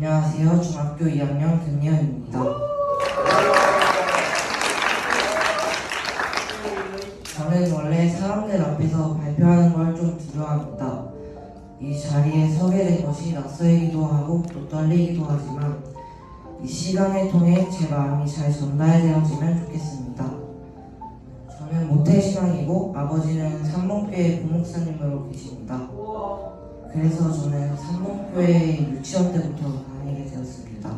안녕하세요. 중학교 2학년 김예은입니다. 저는 원래 사람들 앞에서 발표하는 걸 좀 두려워합니다. 이 자리에 서게 된 것이 낯설기도 하고 또 떨리기도 하지만 이 시간을 통해 제 마음이 잘 전달되어지면 좋겠습니다. 저는 모태신앙이고 아버지는 삼봉교회 부목사님으로 계십니다. 그래서 저는 삼봉교회 유치원 때부터 다니게 되었습니다.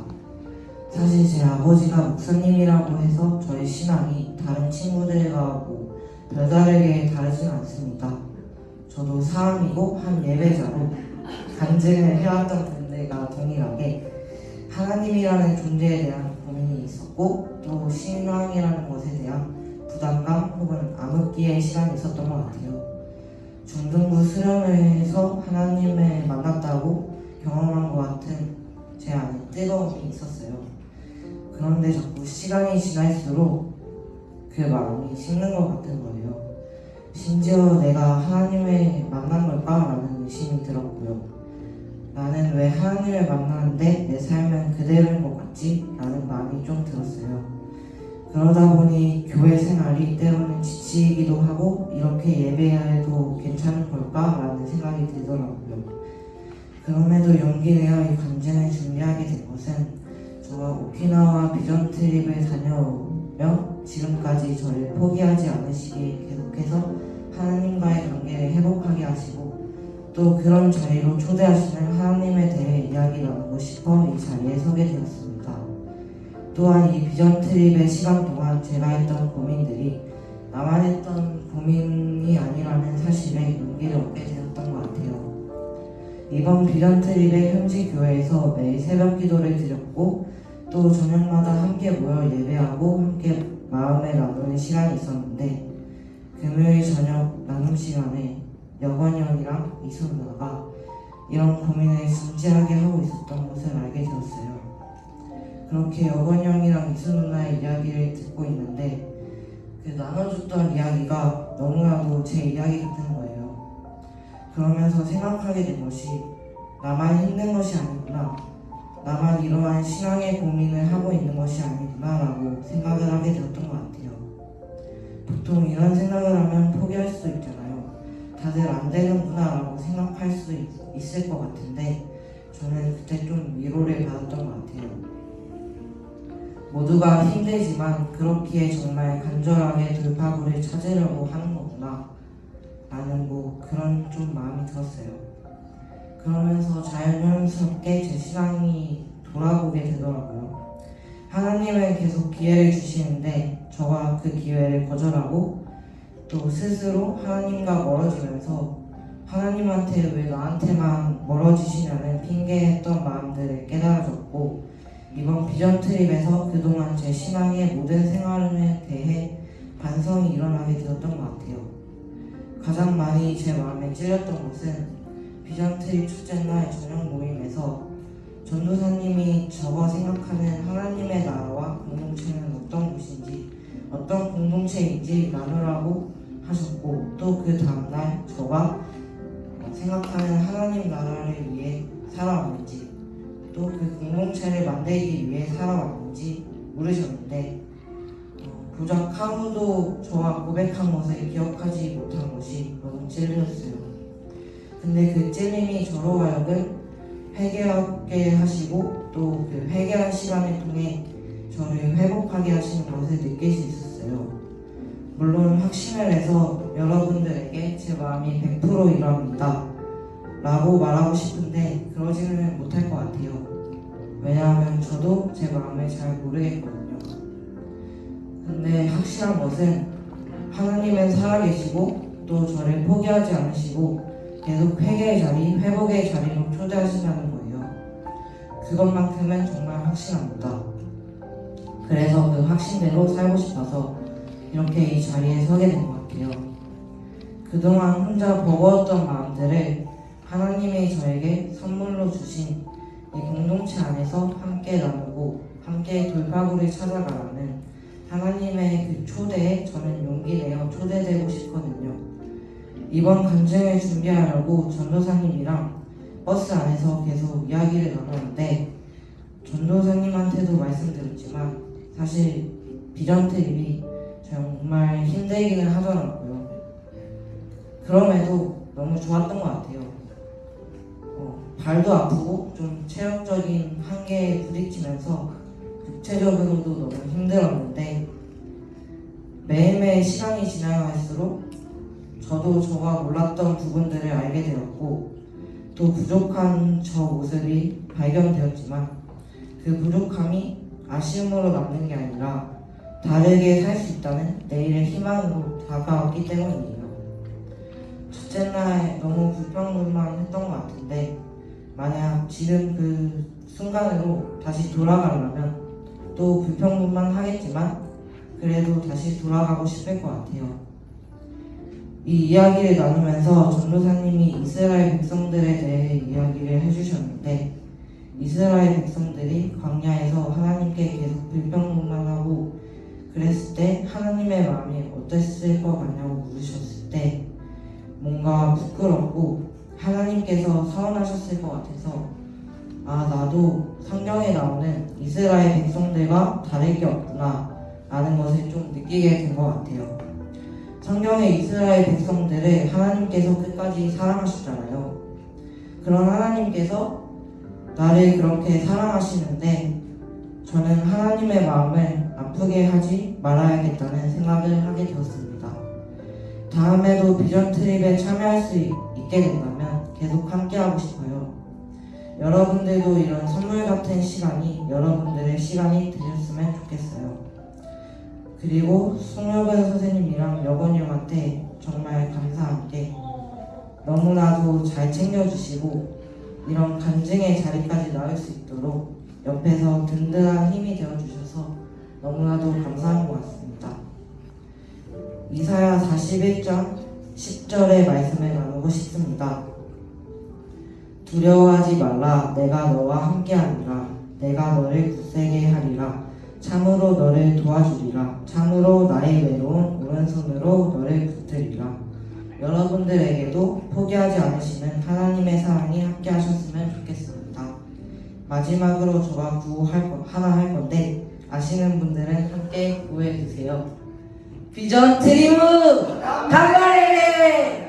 사실 제 아버지가 목사님이라고 해서 저의 신앙이 다른 친구들과 별다르게 다르진 않습니다. 저도 사람이고 한 예배자로 간증을 해왔던 분들과 동일하게 하나님이라는 존재에 대한 고민이 있었고 또 신앙이라는 것에 대한 부담감 혹은 암흑기의 시간이 있었던 것 같아요. 중등부 수련회에서 하나님을 만났다고 경험한 것 같은 제 안에 뜨거움이 있었어요. 그런데 자꾸 시간이 지날수록 그 마음이 식는 것 같은 거예요. 심지어 내가 하나님을 만난 걸까라는 의심이 들었고요. 나는 왜 하나님을 만나는데 내 삶은 그대로인 것 같지? 라는 마음이 좀 들었어요. 그러다 보니 교회 생활이 때로는 지치기도 하고 이렇게 예배해도 괜찮은 걸까라는 생각이 들더라고요. 그럼에도 용기 내어 이 간증을 준비하게 된 것은 저와 오키나와 비전 트립을 다녀오며 지금까지 저를 포기하지 않으시게 계속해서 하나님과의 관계를 회복하게 하시고 또 그런 자리로 초대하시는 하나님에 대해 이야기 나누고 싶어 이 자리에 서게 되었습니다. 또한 이 비전 트립의 시간 동안 제가 했던 고민들이 나만 했던 고민이 아니라는 사실에 용기를 얻게 되었던 것 같아요. 이번 비전 트립의 현지 교회에서 매일 새벽 기도를 드렸고 또 저녁마다 함께 모여 예배하고 함께 마음을 나누는 시간이 있었는데 금요일 저녁 나눔 시간에 여건이 형이랑 이수 누나가 이런 고민을 진지하게 하고 있었던 것을 알게 되었어요. 그렇게 여건이 형이랑 이수 누나의 이야기를 듣고 있는데 그 나눠줬던 이야기가 너무나도 제 이야기 같은 거예요. 그러면서 생각하게 된 것이 나만 힘든 것이 아니구나, 나만 이러한 신앙의 고민을 하고 있는 것이 아니구나 라고 생각을 하게 되었던 것 같아요. 보통 이런 생각을 하면 포기할 수도 있잖아요. 다들 안 되는구나 라고 생각할 수 있을 것 같은데 저는 그때 좀 위로를 받았던 것 같아요. 모두가 힘들지만 그렇기에 정말 간절하게 돌파구를 찾으려고 하는 거구나 라는 그런 좀 마음이 들었어요. 그러면서 자연스럽게 제 신앙이 돌아보게 되더라고요. 하나님은 계속 기회를 주시는데 저가 그 기회를 거절하고 또 스스로 하나님과 멀어지면서 하나님한테 왜 나한테만 멀어지시냐는 핑계했던 마음들을 깨달아졌고 이번 비전 트립에서 그동안 제 신앙의 모든 생활에 대해 반성이 일어나게 되었던 것 같아요. 가장 많이 제 마음에 찔렸던 것은 비전 트립 첫째 날 저녁 모임에서 전도사님이 저가 생각하는 하나님의 나라와 공동체는 어떤 곳인지 어떤 공동체인지 나누라고 하셨고 또 그 다음날 저가 생각하는 하나님 나라를 위해 살아왔는지 또 그 공동체를 만들기 위해 살아왔는지 물으셨는데 고작 하루도 저와 고백한 것을 기억하지 못한 것이 너무 찔렸어요. 근데 그 찔림이 저로 하여금 회개하게 하시고 또 그 회개한 시간을 통해 저를 회복하게 하시는 것을 느낄 수 있었어요. 물론 확신을 해서 여러분들에게 제 마음이 100% 이럽니다 라고 말하고 싶은데 그러지는 못할 것 같아요. 왜냐하면 저도 제 마음을 잘 모르겠거든요. 근데 확실한 것은 하나님은 살아계시고 또 저를 포기하지 않으시고 계속 회개의 자리, 회복의 자리로 초대하신다는 거예요. 그것만큼은 정말 확신합니다. 그래서 그 확신대로 살고 싶어서 이렇게 이 자리에 서게 된 것 같아요. 그동안 혼자 버거웠던 마음들을 하나님이 저에게 선물로 주신 이 공동체 안에서 함께 나누고 함께 돌파구를 찾아가라는 하나님의 그 초대에 저는 용기 내어 초대되고 싶거든요. 이번 간증을 준비하려고 전도사님이랑 버스 안에서 계속 이야기를 나눴는데 전도사님한테도 말씀드렸지만 사실 비전 트립이 정말 힘들기는 하더라고요. 그럼에도 너무 좋았던 것 같아요. 발도 아프고 좀 체력적인 한계에 부딪히면서 육체적으로도 너무 힘들었는데 매일매일 시간이 지나갈수록 저도 저가 몰랐던 부분들을 알게 되었고 또 부족한 저 모습이 발견되었지만 그 부족함이 아쉬움으로 남는 게 아니라 다르게 살 수 있다는 내일의 희망으로 다가왔기 때문이에요. 첫째 날 너무 불평불만했던 것 같은데 만약 지금 그 순간으로 다시 돌아가려면 또 불평불만 하겠지만 그래도 다시 돌아가고 싶을 것 같아요. 이 이야기를 나누면서 전도사님이 이스라엘 백성들에 대해 이야기를 해주셨는데 이스라엘 백성들이 광야에서 하나님께 계속 불평불만하고 그랬을 때 하나님의 마음이 어땠을 것 같냐고 물으셨을 때 뭔가 부끄럽고 하나님께서 서운하셨을 것 같아서 나도 성경에 나오는 이스라엘 백성들과 다를 게 없구나 라는 것을 좀 느끼게 된 것 같아요. 성경의 이스라엘 백성들을 하나님께서 끝까지 사랑하셨잖아요. 그런 하나님께서 나를 그렇게 사랑하시는데 저는 하나님의 마음을 아프게 하지 말아야겠다는 생각을 하게 되었습니다. 다음에도 비전 트립에 참여할 수 있게 된다면 계속 함께하고 싶어요. 여러분들도 이런 선물 같은 시간이 여러분들의 시간이 되셨으면 좋겠어요. 그리고 송혁은 선생님이랑 여건이 형한테 정말 감사한 게 너무나도 잘 챙겨주시고 이런 간증의 자리까지 나올 수 있도록 옆에서 든든한 힘이 되어주셔서 너무나도 감사한 것 같습니다. 이사야 41장 10절의 말씀을 나누고 싶습니다. 두려워하지 말라. 내가 너와 함께하리라. 내가 너를 굳세게 하리라. 참으로 너를 도와주리라. 참으로 나의 외로운 오른손으로 너를 붙들리라. 여러분들에게도 포기하지 않으시는 하나님의 사랑이 함께 하셨으면 좋겠습니다. 마지막으로 저가 구호 하나 할 건데 아시는 분들은 함께 구호해 주세요. 비전 트리브 강가래!